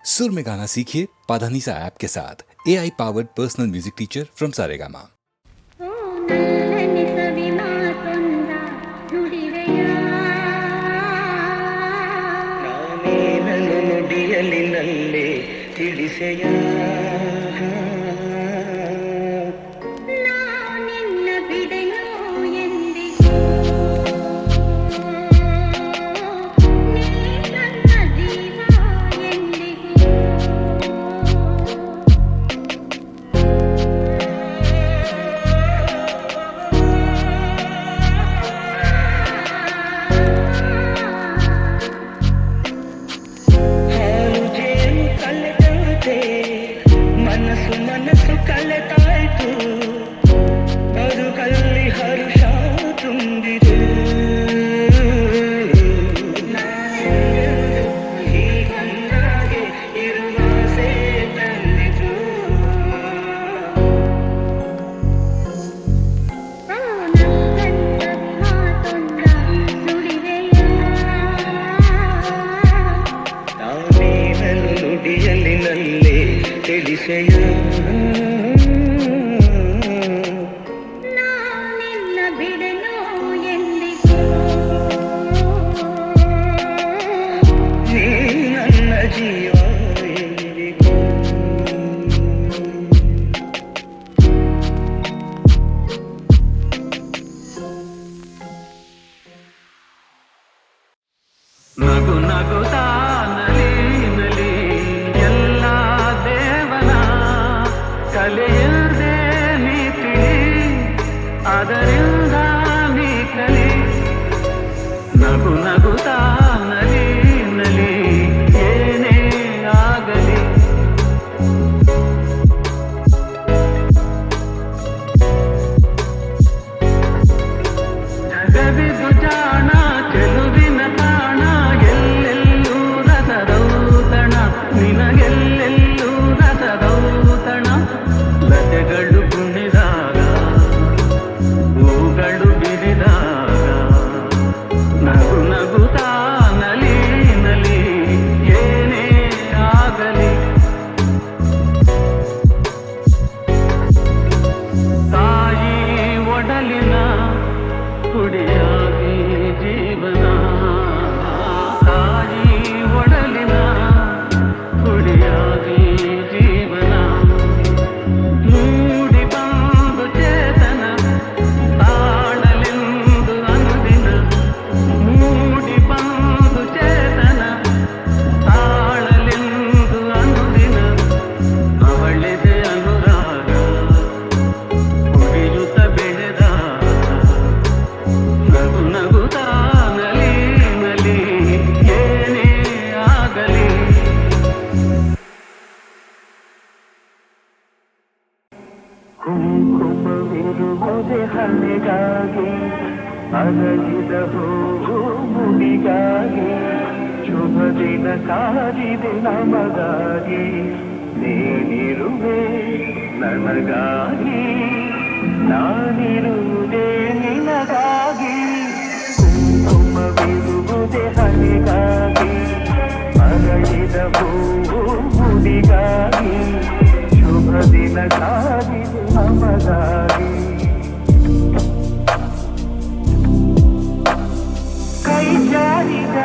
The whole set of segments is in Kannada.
सुर में गाना सीखिए पाधानीसा ऐप के साथ। AI powered personal music teacher from Saregama. ನುಡಿಯಲಿನಲ್ಲೇ ತಿಳಿಸೆಯ ನುಡಿಯಲಿನಲ್ಲೇ ತಿಳಿಸೆಯ ನಗು ನಗುತ್ತಾ ನಲಿ ನಲಿ ಎಲ್ಲ ದೇವನ ಕಲೆಯದೆ ನೀ ತಿಳಿ ಅದರಿಂದ ನೀ ಕಲಿ ನಗು ನಗುತ್ತಾ ನಲಿ ನಲಿ ಏನೇ ಆಗಲಿ ಜಗವಿದು ಜಾಣ ಚೆಲುವಿನ ತಾಣ ಎಲ್ಲೆಲ್ಲೂ ರಸದೌತಣ ನಿನಗೆಲ್ಲೆಲ್ಲೂ ರಸದೌತಣ ಲತೆಗಳು ಕುಣಿದಾಗ ಹೂಗಳು ಬಿರಿದಾಗ ನಗು ನಗುತ್ತಾ ನಲಿ ನಲಿ ಏನೇ ಆಗಲಿ ತಾಯಿ ಒಡಲಿನ ಕುಡಿಯಾಗಿ ಜೀವನ ತಾಯಿ ಒಡಲಿನ ಕುಡಿಯಾಗಿ ಜೀವನ ಮೂಡಿ ಬಂದು ಚೇತನ ತಾಳಲೆಂದು ಅನುದಿನ ಮೂಡಿ ಬಂದು ಚೇತನ ತಾಳಲೆಂದು ಅನುದಿನ ಅವಳಿದೆ ಅನುರಾಗ ಕುಡಿಯುತ್ತ ಬೆಳೆದಾಗ ನಗು ನಗುತ್ತಾ ನಲಿ ನಲಿ ಏನೇ ಆಗಲಿ ಕುಂಕುಮವಿರುವುದೇ ಹಣೆಗಾಗಿ ಅರಳಿದ ಹೂವು ಮುಡಿಗಾಗಿ ಶುಭ ದಿನ ಕಾದಿದೆ ನಮಗಾಗಿ ನೀನಿರುವೆ ನನಗಾಗಿ ನಾನಿರುವುದೇ ನಿನಗಾಗಿ ಕುಂಕುಮವಿರುವುದೇ ಹಣೆಗಾಗಿ ಅರಳಿದ ಹೂವು ಮುಡಿಗಾಗಿ ಶುಭ ದಿನ ಕಾದಿದೆ ನಮಗಾಗಿ ಕೈ ಜಾರಿದ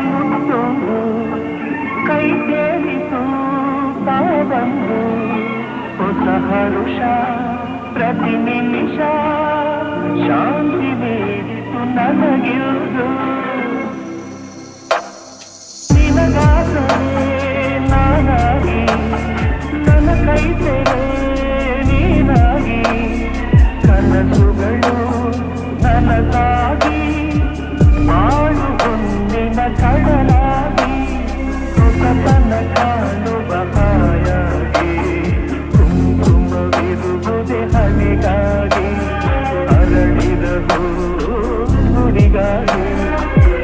ಮುತ್ತೊಂದು ಕೈ ತೇಲಿತು ತಾವಂದು ಹೊಸ ಹರುಷ ಪ್ರತಿ ನಿಮಿಷ ಶಾಂತಿ ನೀಡಿತು ನನಗಿರುವುದು ನಿನಗಾಸರೆ ನಾನಾಗಿ ನನ್ನ ಕೈ ಸೇರೆ ನೀನಾಗಿ ಕನಸುಗಳು ನನಗಾಗಿ ಬಾಳು ಹೊನ್ನಿನ ಕಡಲಾಗಿ ಹೊಸತನ ಕಾಣುವ ಹಾಯಾಗಿ ಕುಂಕುಮವಿರುವುದೇ ಹಣೆಗಾಗಿ ಅರಳಿದ ಹೂಡಿಗಾಗಿ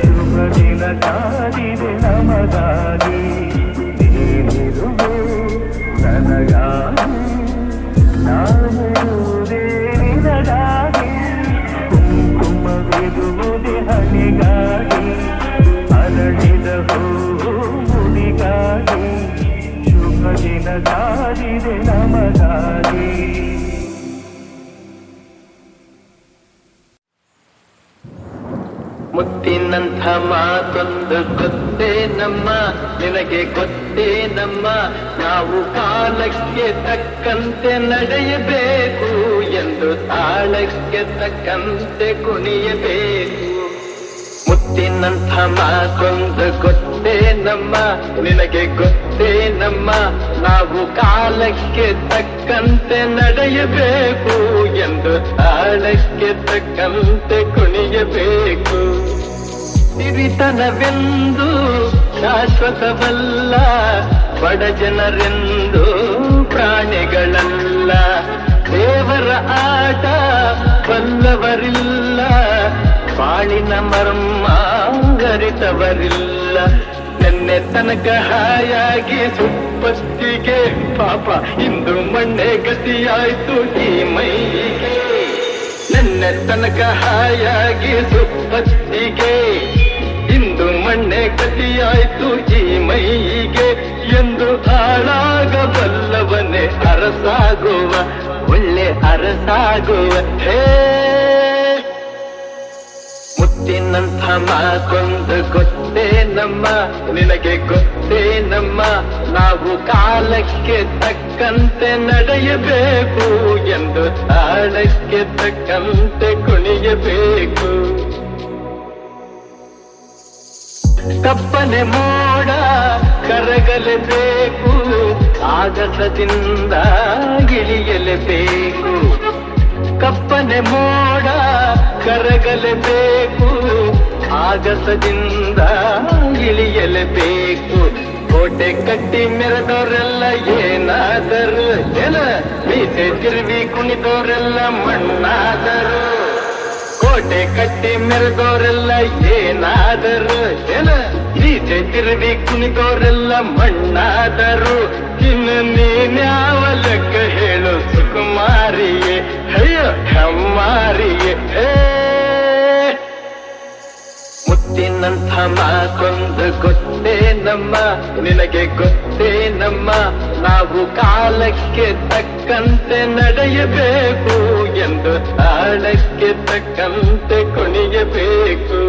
ಶುಭ ದಿನ ಕಾದಿದೆ ನಮಗಾಗಿ ನೀನಿರುವೆ ನನಗಾಗಿ ನಾನಿರುವುದೇ ನಿನಗಾಗಿ ಕುಂಕುಮವಿರುವುದೇ ಹಣೆಗಾಗಿ ಅರಳಿದ ಹೂಡಿಗಾಗಿ ಮುತ್ತಿನಂಥ ಮಾತೊಂದು ಗೊತ್ತೇ ನಮ್ಮ, ನಿನಗೆ ಗೊತ್ತೇ ನಮ್ಮ, ನಾವು ಕಾಲಕ್ಕೆ ತಕ್ಕಂತೆ ನಡೆಯಬೇಕು ಎಂದು ತಾಳಕ್ಕೆ ತಕ್ಕಂತೆ ಕುಣಿಯಬೇಕು. ಮುತ್ತಿನಂಥ ಮಾತೊಂದು ಗೊತ್ತೇ ನಮ್ಮ, ನಿನಗೆ ಗೊತ್ತೇ ನಮ್ಮ, ನಾವು ಕಾಲಕ್ಕೆ ತಕ್ಕಂತೆ ನಡೆಯಬೇಕು ಎಂದು ತಾಳಕ್ಕೆ ತಕ್ಕಂತೆ ಕುಣಿಯಬೇಕು. ಸಿರಿತನವೆಂದು ಶಾಶ್ವತವಲ್ಲ, ಬಡ ಜನರೆಂದು ಪ್ರಾಣಿಗಳಲ್ಲ, ದೇವರ ಆಟ ಬಲ್ಲವರಿಲ್ಲ, ಬಾಳಿನ ಮರ್ಮ ಅರಿತವರಿಲ್ಲ. ನೆನ್ನೆ ತನಕ ಹಾಯಾಗಿ ಸುಪ್ಪತ್ತಿಗೆ ಪಾಪ ಇಂದು ಮಣ್ಣೆ ಗತಿಯಾಯ್ತು ಈ ಮೈಗೆ. ನೆನ್ನೆ ತನಕ ಹಾಯಾಗಿ ಸುಪ್ಪತ್ತಿಗೆ ಇಂದು ಮಣ್ಣೆ ಗತಿಯಾಯ್ತು ಈ ಮೈಗೆ. ಎಂದು ಹಾಳಾಗಬಲ್ಲವನೇ ಅರಸಾಗುವ, ಒಳ್ಳೆ ಅರಸಾಗುವ. ಹೇ ಮುತ್ತಿನಂಥ ಮಾತೊಂದು ಗೊತ್ತೇ ನಮ್ಮ, ನಿನಗೆ ಗೊತ್ತೇ ನಮ್ಮ, ನಾವು ಕಾಲಕ್ಕೆ ತಕ್ಕಂತೆ ನಡೆಯಬೇಕು ಎಂದು ತಾಳಕ್ಕೆ ತಕ್ಕಂತೆ ಕುಣಿಯಬೇಕು. ಕಪ್ಪನೆ ಮೋಡ ಕರಗಲೇಬೇಕು, ಆಗಸದಿಂದ ಇಳಿಯಲೇಬೇಕು. ಕಪ್ಪನೆ ಮೋಡ ಕರಗಲೇಬೇಕು, ಆಗಸದಿಂದ ಇಳಿಯಲೇಬೇಕು. ಕೋಟೆ ಕಟ್ಟಿ ಮೆರೆದವರೆಲ್ಲ ಏನಾದರು ಜನ, ಮೀಸೆ ತಿರುವಿ ಕುಣಿದವರೆಲ್ಲ ಮಣ್ಣಾದರು. ಕೋಟೆ ಕಟ್ಟಿ ಮೆರೆದವರೆಲ್ಲ ಏನಾದರು ಜನ, ಮೀಸೆ ತಿರುವಿ ಕುಣಿದವರೆಲ್ಲ ಮಣ್ಣಾದರು. ಇನ್ನು ನೀನ್ಯಾವ ಲೆಕ್ಕ ಹೇಳು ಸುಕುಮಾರಿಯೇ, ಅಯ್ಯೋ ಹೆಮ್ಮಾರಿಯೇ. ಮುತ್ತಿನಂಥ ಮಾತೊಂದು ಗೊತ್ತೇ ನಮ್ಮ, ನಿನಗೆ ಗೊತ್ತೇ ನಮ್ಮ, ನಾವು ಕಾಲಕ್ಕೆ ತಕ್ಕಂತೆ ನಡೆಯಬೇಕು ಎಂದು ತಾಳಕ್ಕೆ ತಕ್ಕಂತೆ ಕುಣಿಯಬೇಕು.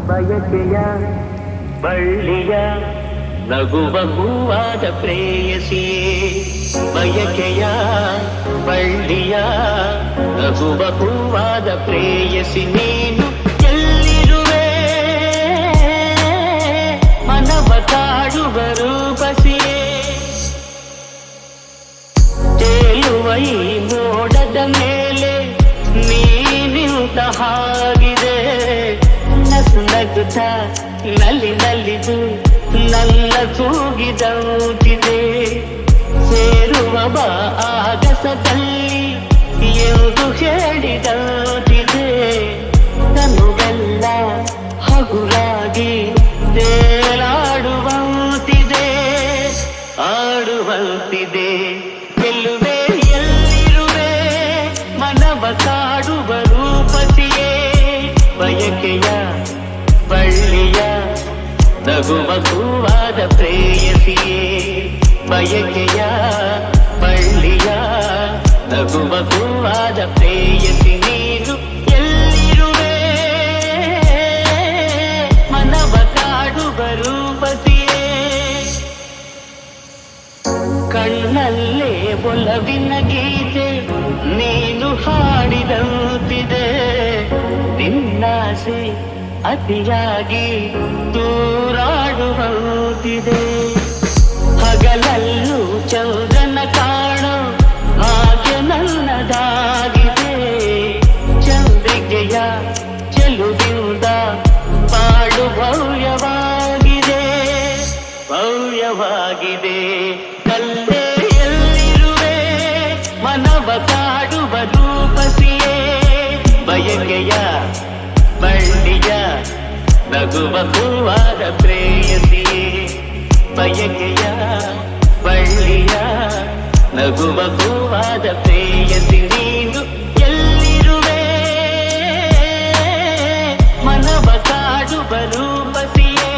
ಬಯಕೆಯ ಬಳ್ಳಿಯ ನಗುವ ಹೂವಾದ ಪ್ರೇಯಸಿಯೇ, ಬಯಕೆಯ ಬಳ್ಳಿಯ ನಗುವ ಹೂವಾದ ಪ್ರೇಯಸಿ, ನೀನು ಎಲ್ಲಿರುವೆ ಮನವ ಕಾಡುವ ರೂಪಸಿಯೇ. ತೇಲುವ ಈ ಮೋಡದ ಮೇಲೆ ನೀನಿಂತ ಹಾಗಿದೆ, ನಸು ನಗುತ್ತ ನಲ್ಲಿ ನಲಿದು ನನ್ನ ಕೂಗಿದೌತಿದೆ. ಸೇರುವ ಬಾ ಆಗಸದಲ್ಲಿ ಎಂದು ಹೇಳಿದೌತಿದೆ. ಕನುಗೆಲ್ಲ ಹಗುರಾಗಿ ತೇಲಾಡುವಂತಿದೆ, ಆಡುವಂತಿದೆ. ಗೆಲ್ಲುವೆ ಎಲ್ಲಿರುವೆ ಮನವ ಕಾಡುವ ರೂಪಸಿಯೇ, ಬಯಕೆಯ ಬಳ್ಳಿಯ ನಗುವ ಹೂವಾದ ಪ್ರೇಯಸಿಯೇ, ಬಯಕೆಯ ಬಳ್ಳಿಯ ನಗುವ ಹೂವಾದ ಪ್ರೇಯಸಿ, ನೀನು ಎಲ್ಲಿರುವೆ ಮನವ ಕಾಡುವ ರೂಪಸಿಯೇ. ಕಣ್ಣಲ್ಲೇ ಒಲವಿನ ಗೀತೆ ನೀನು ಹಾಡಿದಂತಿದೆ, ನಿನ್ನಾಸೆ ಅತಿಯಾಗಿ ದೂರಾಡುವಂತಿದೆ. ಹಗಲಲ್ಲೂ ಚಂದ್ರನ ಕಾಣೋ ಹಾಗೆ ನನ್ನದಾಗಿದೆ, ಚಂದ್ರಿಕೆಯ ಚೆಲುವಿಂದ ಬಾಳು ಭವ್ಯವಾಗಿದೆ, ಭವ್ಯವಾಗಿದೆ. ಕಲ್ಲೇ ಎಲ್ಲಿರುವೆ ಮನವ ಕಾಡುವ ರೂಪಸಿಯೇ, ಬಯಕೆಯ ಬಳ್ಳಿಯ ನಗುವ ಹೂವಾದ ಪ್ರೇಯಸಿಯೇ, ಬಯಕೆಯ ಬಳ್ಳಿಯ ನಗುವ ಹೂವಾದ ಪ್ರೇಯಸಿ, ನೀನು ಎಲ್ಲಿರುವೆ ಮನವ ಕಾಡುವ ರೂಪಸಿಯೇ.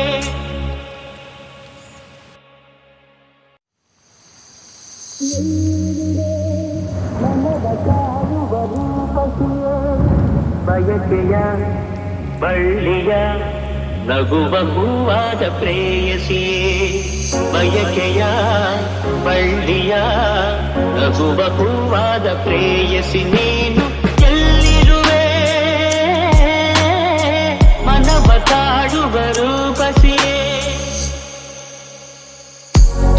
ಬಯಕೆಯ ಬಳ್ಳಿಯ ನಗುವ ಹೂವಾದ ಪ್ರೇಯಸಿಯೇ ಬಯಕೆಯ ಬಳ್ಳಿಯ ನಗುವ ಹೂವಾದ ಪ್ರೇಯಸಿ ನೀನು ಎಲ್ಲಿರುವೆ ಮನವ ಕಾಡುವ ರೂಪಸಿಯೇ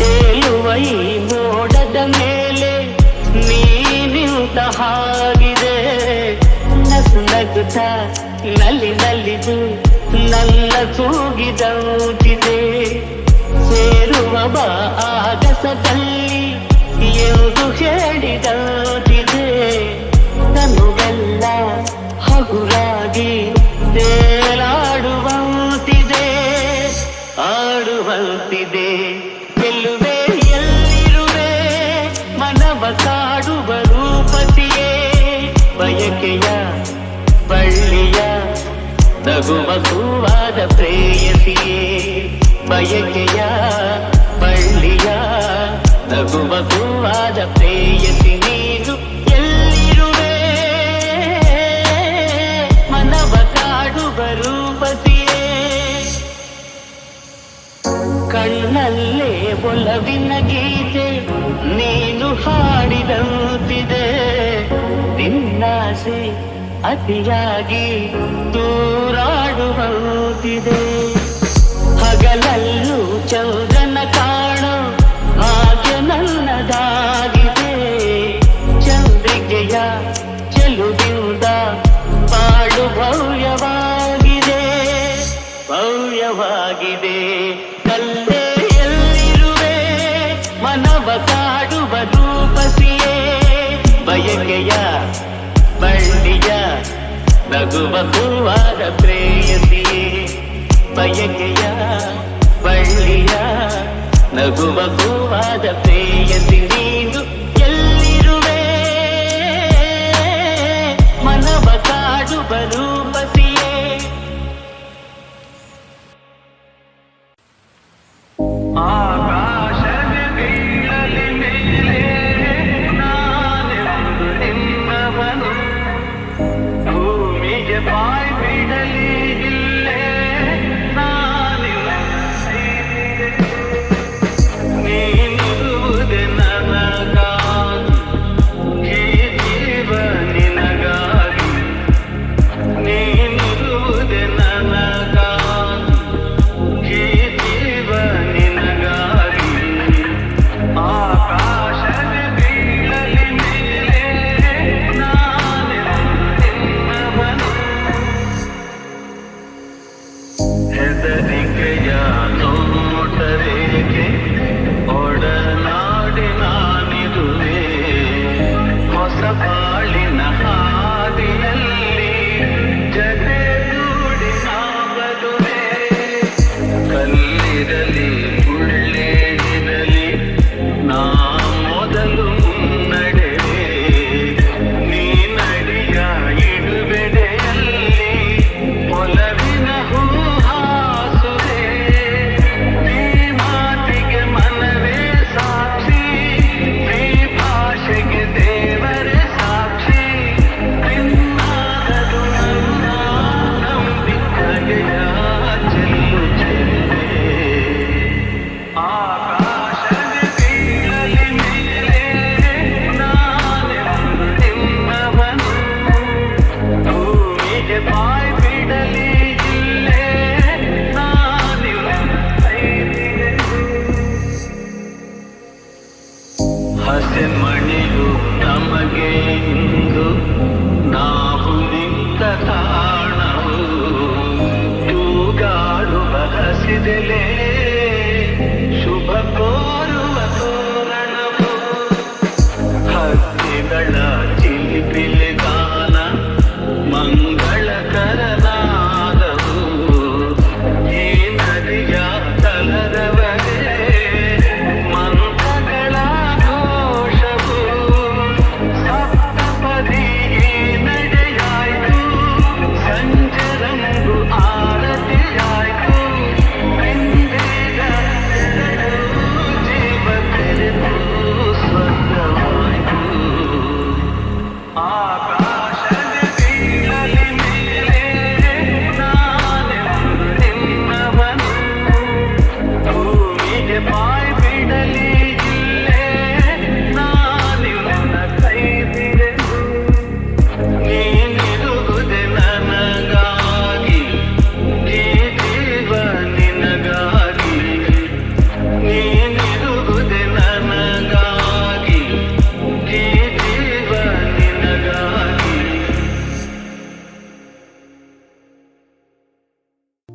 ತೇಲುವ ಈ ಮೋಡದ ಮೇಲೆ ನೀನಿಂತ ಹಾಗಿದೆ ನಸು ನಗುತ್ತ ನಲ್ಲಿ ನಲ್ಲಿದು ನನ್ನ ತೂಗಿದಂತಿದೆ ಸೇರುವ ಬಾ ಆಗಸದಲ್ಲಿ ಎಂದು ಹೇಳಿದಂತಿದೆ ತನುವೆಲ್ಲ ಹಗುರಾಗಿ ತೇಲಾಡುವಂತಿದೆ ಆಡುವಂತಿದೆ ಗೆಲ್ಲುವೆ ಎಲ್ಲಿರುವೆ ಮನವ ಕಾಡುವ ರೂಪಸಿಯೇ ಬಯಕೆಯ ಬಳ್ಳಿಯ ನಗುವ ಹೂವಾದ ಪ್ರೇಯಸಿಯೇ ಬಯಕೆಯ ಬಳ್ಳಿಯ ನಗುವ ಹೂವಾದ ಪ್ರೇಯಸಿ ನೀನು ಎಲ್ಲಿರುವೆ ಮನವ ಕಾಡುವ ರೂಪಸಿಯೇ ಕಣ್ಣಲ್ಲೇ ಒಲವಿನ ಗೀತೆ ನೀನು ಹಾಡಿದಂತಿದೆ ನಿನ್ನಾಸೆ ಅತಿಯಾಗಿ ದೂರಾಡುವಂತಿದೆ ಹಗಲಲ್ಲೂ ಚಂದ್ರನ ಕಾಣೋ ಹಾಗೆ ನನ್ನದಾಗಿದೆ ಚಂದ್ರಿಕೆಯ ಚೆಲುವಿಂದ ಬಾಳು ಭವ್ಯವಾಗಿದೆ ಭವ್ಯವಾಗಿದೆ ಕಲ್ಲೇ ಎಲ್ಲಿರುವೆ ಮನವ ಕಾಡುವ ರೂಪಸಿಯೇ ಬಯಕೆಯ ಬಳ್ಳಿಯ ನಗುವ ಹೂವಾದ ಪ್ರೇಯಸಿಯೇ ಬಯಕೆಯ ಬಳ್ಳಿಯ ನಗುವ ಹೂವಾದ ಪ್ರೇಯಸಿ ನೀನು ಎಲ್ಲಿರುವೆ ಮನವ ಕಾಡುವ ರೂಪಸಿಯೇ ಆಕಾಶದ ಬೀಳಲಿ ಮೇಲೆ ನಾನೆಂದು ನಿನ್ನವನು ಭೂಮಿಗೆ ಬಾಯಿ ಬಿಡಲಿ ಇಲ್ಲೇ ನಾನಿಲ್ಲ ನೀನುವುದೆ ನನಗಾಗಿ ಈ ಜೀವ ನಿನಗಾಗಿ ನೀನುವುದೆ ನನಗಾಗಿ ಈ ಜೀವ ನಿನಗಾಗಿ ಆಕಾಶದ ಬೀಳಲಿ ಮೇಲೆ ನಾನೆಂದು ನಿನ್ನವನು ಹೆದರಿಕೆಯ ನೋಟರೇಕೆ ಒಡನಾಡಿ ನಾನಿರುವೆ ಹೊಸ ಬಾಳಿನ ಹಾದಿಯಲ್ಲಿ ಜತೆಗೂಡಿ ನಾವದುವೆ ಕಲ್ಲಿರಲಿ ಮುಳ್ಳೇ ಇರಲಿ ನಾ ಮೊದಲು ಮುನ್ನಡೆವೆ ನೀ ನಡಿಯ ಇಡುವೆಡೆಯಲ್ಲಿ ಒಲವಿನ ಹೂಹಾಸುವೆ ಈ ಮಾತಿಗೆ ಮನವೇ ಸಾಕ್ಷಿ ಈ ಭಾಷೆಗೆ ದೇವರೇ ಸಾಕ್ಷಿ ನಿನ್ನಾಗದು ನನ್ನ ನಂಬಿಕೆಯ ಚೆಲ್ಲು ಚೆಲ್ಲೆ ಆಕಾಶದ ಬೀಳಲಿ ಮೇಲೆ ನಾನೆಂದು ನಿನ್ನವನು ಭೂಮಿಗೆ ಬಾಯಿ ಬಿಡಲಿ ಇಲ್ಲೇ ನಾನಿಲ್ಲ ಹಸೆಮಣಿಯು ನಮಗೆ ಇಂದು ನಾವು ನಿಂತ ತಾಣವು ತೂಗಾಡುವ ಹಸಿದೆಲೆ ಶುಭ ಕೋರುವ ತೋರಣವು ಹಕ್ಕಿಗಳ ಚಿಲಿಪಿಲಿ ಗಾನ ಮಂಗಳಕರನಾದವು ಈ ನದಿಯ ತಲದವರೆ ಮಂತ್ರಗಳ ಘೋಷವು ಸಪ್ತಪದಿ ನಡೆಯಾಯ್ತು ಸಂಜರಂಗು ಆರತಿಯಾಯ್ತು ಎಂದೇ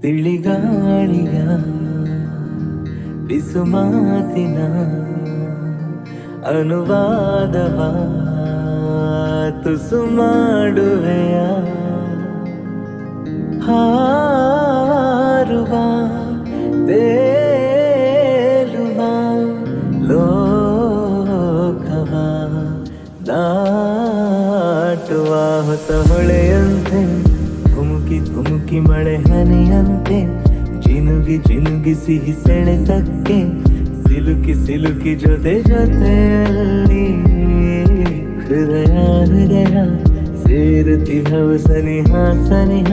ತಿಳಿಗಾಳಿಯ ಬಿಸುಮಾತಿನ ಅನುವಾದವ ತುಸು ಮಾಡುವೆಯ ಹಾರುವ ತೇಲುವ ಲೋಕವ ದಾಟುವ ಹೊಸ ಹೊಳೆಯಂತೆ ಧುಮುಕಿ ಧುಮುಕಿ ಮಳೆ ಹನಿಯಂತೆ ಜಿನುಗಿ ಜಿನುಗಿ ಸಿಹಿ ಸೆಳೆತಕ್ಕೆ ಸಿಲುಕಿ ಸಿಲುಕಿ ಜೊತೆ ಜೊತೆಯಲ್ಲಿ ಹೃದಯ ಹೃದಯ ಸೇರುತ್ತಿಹವು ಸನಿಹ ಸನಿಹ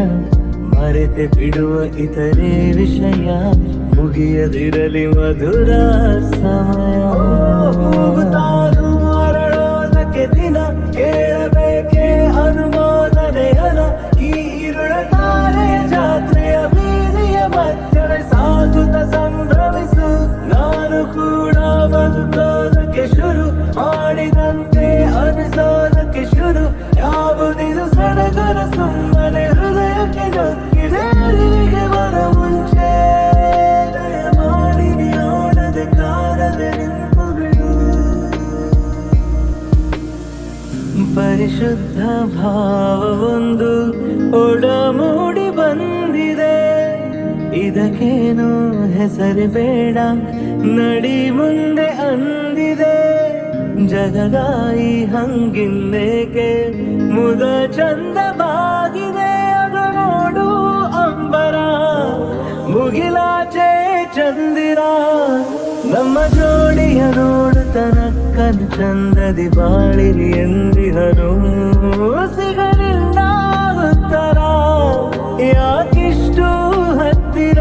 ಮರೆತೆ ಬಿಡುವ ಇತರೆ ವಿಷಯ ಮುಗಿಯದಿರಲಿ ಮಧುರ ಸಮಯ ಅರಳೋದಕ್ಕೆ ದಿನ ಕೇಳಬೇಕೆ ಅನುಮೋದನೆಯನ ಈ ಇರುಳ ತಾರೆಯ ಜಾತ್ರೆಯ ಬೀದಿಯ ಮಧ್ಯೆ ಸಾಗುತ್ತ ಸಂಭ್ರಮಿಸು ನಾನು ಕೂಡ ಬದುಕೋದಕ್ಕೆ ಶುರು ಮಾಡಿದಂತೆ ಅನಿಸೋದಕ್ಕೆ ಶುರು ಯಾವುದಿದು ಸಡಗರ ಸುಮ್ಮನೆ ಹೃದಯಕ್ಕೆ ನೊಕ್ಕಿದೆ ಅರಿವಿಗೆ ಬರ ಮುಂಚೆ ದಯ ಮಾಡಿ ನೋಡದೆ ಕಾಣದೆ ನಿಂತು ಬಿಡು ಪರಿಶುದ್ಧ ಭಾವವೊಂದು ಒಡಮೂಡಿ ಬಂದಿದೆ ಇದಕ್ಕೇನು ಹೆಸರು ಬೇಡ ನಡಿ ಮುಂದೆ ಅಂದಿದೆ ಜಗದಾಯಿ ಹಂಗಿನ್ನೇಕೆ ಮುದ ಚಂದವಾಗಿದೆ ಅದು ನೋಡು ಅಂಬರ ಮುಗಿಲಾಚೆ ಚಂದಿರ ನಮ್ಮ ಜೋಡಿಯ ನೋಡು ತನಕ್ಕನು ಚಂದದಿ ಬಾಳಿರಿ ಎಂದಿಹರು ಸಿಗಲಿಲ್ಲ ಉತ್ತರ ಯಾಕಿಷ್ಟು ಹತ್ತಿರ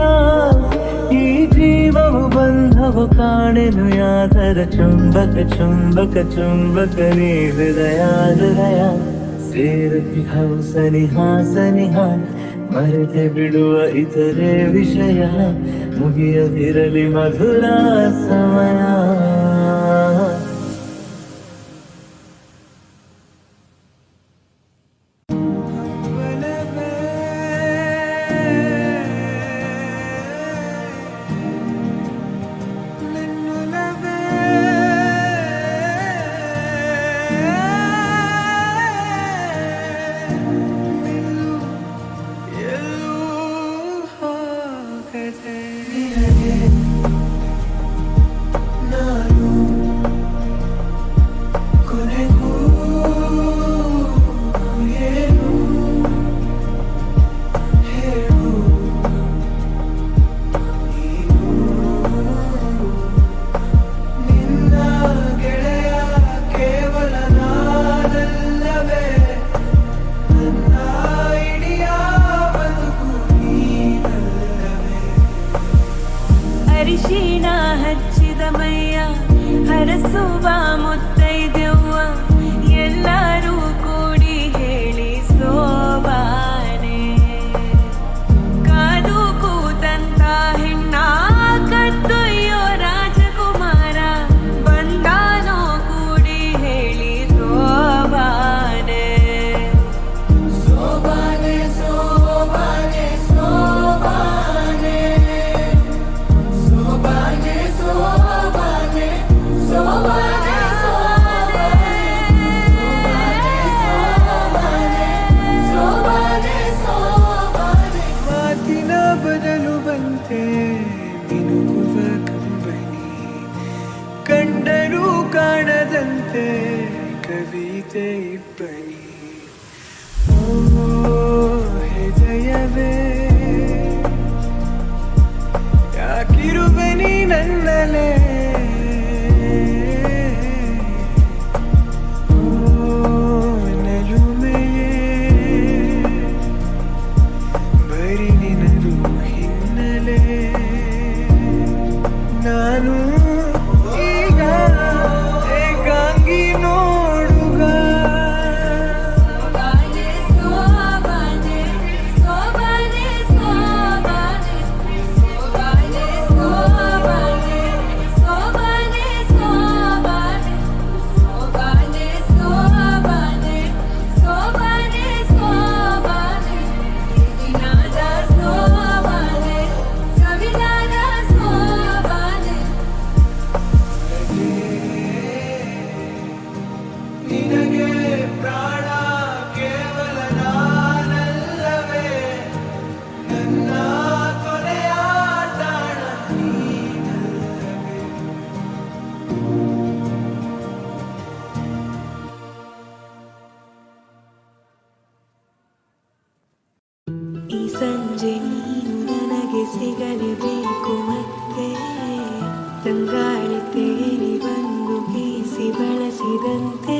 ಈ ಜೀವವು ಬಂಧವು ಕಾಣೆನು ಯಾದರ ಚುಂಬಕ ಚುಂಬಕ ಚುಂಬಕ ನೀ ಹೃದಯ ಹೃದಯ ಸೇರುತ್ತಿಹವು ಸನಿಹ ಸನಿಹ ಮರೆತೆ ಬಿಡುವ ಇತರೆ ವಿಷಯ ಮುಗಿಯದಿರಲಿ ಮಧುರ ಸಮಯ ಅರಿಶಿಣ ಹಚ್ಚಿದ ಮೈಯ ಹರಸುವ ಮುತ್ತೈದೆವ್ವ ಎಲ್ಲರೂ ಕೂಡಿ ಹೇಳಿ ಸೋಬಾನೆ ಕಾದು ಕೂತಂತ ಹೆಣ್ಣ ಕತ್ತೊಯ್ಯೋ ರಾಜಕುಮಾರ ಬಂದಾನೋ ಕೂಡಿ ಹೇಳಿ ಸೋಬಾನೆ ಸೋಬಾನೆ ಸೋಬಾನೆ ಸೋಬಾನೆ ಮಾತಿನ ಬದಲು ಬಂತೆ ಮಿನುಗುವ ಕಂಬನಿ ಕಂಡರೂ ಕಾಣದಂತೆ ಕವಿತೆ ಇಬ್ಬನಿ ಓ ಹೃದಯವೇ ಯಾಕಿರುವೆ ನೀ ನನ್ನಲೇ ನಲುಮೆಯೇ ಬರಿ ನಿನದು ಹಿನ್ನೆಲೆ ನಾನು ಈಗ ಏಕಾಂಗಿ ನೋಡುಗ ಸಂಜೆ ನೀನು ನನಗೆ ಸಿಗಲೇಬೇಕು ಮತ್ತೆ ತಂಗಾಳಿ ತೇರಿ ಬಂದು ಬೀಸಿ ಬಳಸಿದಂತೆ